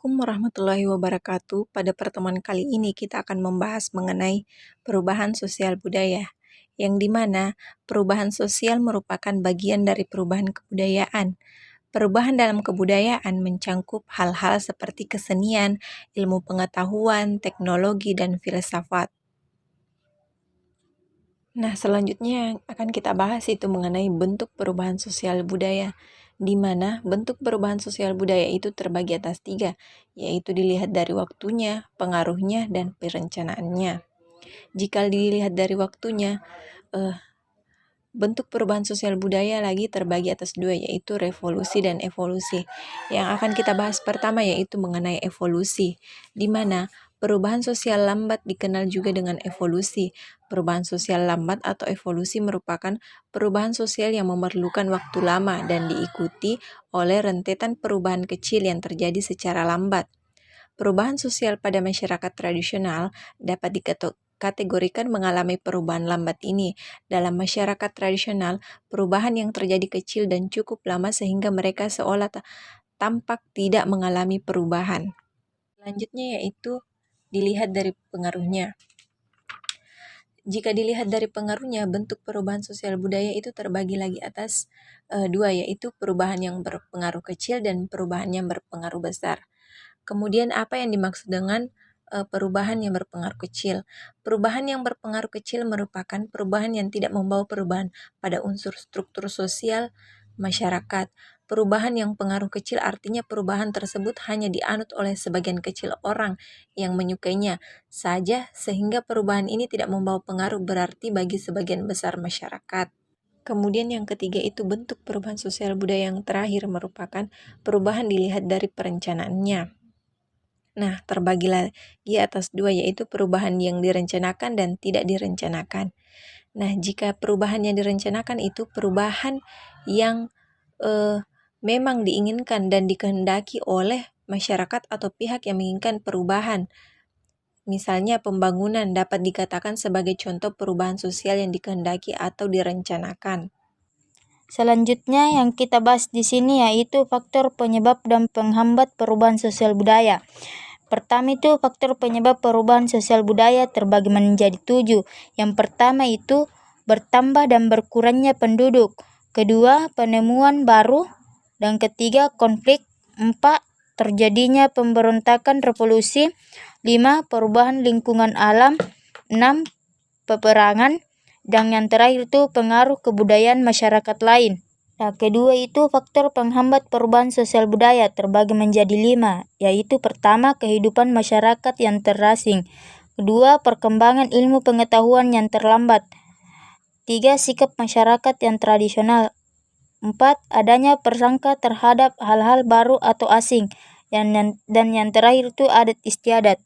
Assalamualaikum warahmatullahi wabarakatuh. Pada pertemuan kali ini kita akan membahas mengenai perubahan sosial budaya, yang dimana perubahan sosial merupakan bagian dari perubahan kebudayaan. Perubahan dalam kebudayaan mencangkup hal-hal seperti kesenian, ilmu pengetahuan, teknologi, dan filsafat. Nah, selanjutnya yang akan kita bahas itu mengenai bentuk perubahan sosial budaya, di mana bentuk perubahan sosial budaya itu terbagi atas 3, yaitu dilihat dari waktunya, pengaruhnya, dan perencanaannya. Jika dilihat dari waktunya, bentuk perubahan sosial budaya lagi terbagi atas 2, yaitu revolusi dan evolusi. Yang akan kita bahas pertama yaitu mengenai evolusi, di mana perubahan sosial lambat dikenal juga dengan evolusi. Perubahan sosial lambat atau evolusi merupakan perubahan sosial yang memerlukan waktu lama dan diikuti oleh rentetan perubahan kecil yang terjadi secara lambat. Perubahan sosial pada masyarakat tradisional dapat dikategorikan mengalami perubahan lambat ini. Dalam masyarakat tradisional, perubahan yang terjadi kecil dan cukup lama sehingga mereka seolah tampak tidak mengalami perubahan. Selanjutnya yaitu dilihat dari pengaruhnya. Jika dilihat dari pengaruhnya, bentuk perubahan sosial budaya itu terbagi lagi atas 2, yaitu perubahan yang berpengaruh kecil dan perubahan yang berpengaruh besar. Kemudian apa yang dimaksud dengan perubahan yang berpengaruh kecil? Perubahan yang berpengaruh kecil merupakan perubahan yang tidak membawa perubahan pada unsur struktur sosial masyarakat. Perubahan yang pengaruh kecil artinya perubahan tersebut hanya dianut oleh sebagian kecil orang yang menyukainya saja, sehingga perubahan ini tidak membawa pengaruh berarti bagi sebagian besar masyarakat. Kemudian yang ketiga itu bentuk perubahan sosial budaya yang terakhir merupakan perubahan dilihat dari perencanaannya. Nah, terbagi lagi atas 2, yaitu perubahan yang direncanakan dan tidak direncanakan. Nah, jika perubahan yang direncanakan itu perubahan yang memang diinginkan dan dikehendaki oleh masyarakat atau pihak yang menginginkan perubahan. Misalnya pembangunan dapat dikatakan sebagai contoh perubahan sosial yang dikehendaki atau direncanakan. Selanjutnya yang kita bahas di sini yaitu faktor penyebab dan penghambat perubahan sosial budaya. Pertama itu faktor penyebab perubahan sosial budaya terbagi menjadi 7. Yang pertama itu bertambah dan berkurangnya penduduk. Kedua, penemuan baru. Dan ketiga, konflik. 4, terjadinya pemberontakan revolusi. 5, perubahan lingkungan alam. 6, peperangan. Dan yang terakhir itu pengaruh kebudayaan masyarakat lain. Nah, kedua itu faktor penghambat perubahan sosial budaya terbagi menjadi 5, yaitu pertama kehidupan masyarakat yang terasing, kedua perkembangan ilmu pengetahuan yang terlambat, 3 sikap masyarakat yang tradisional, 4 adanya persangka terhadap hal-hal baru atau asing, dan yang terakhir itu adat istiadat.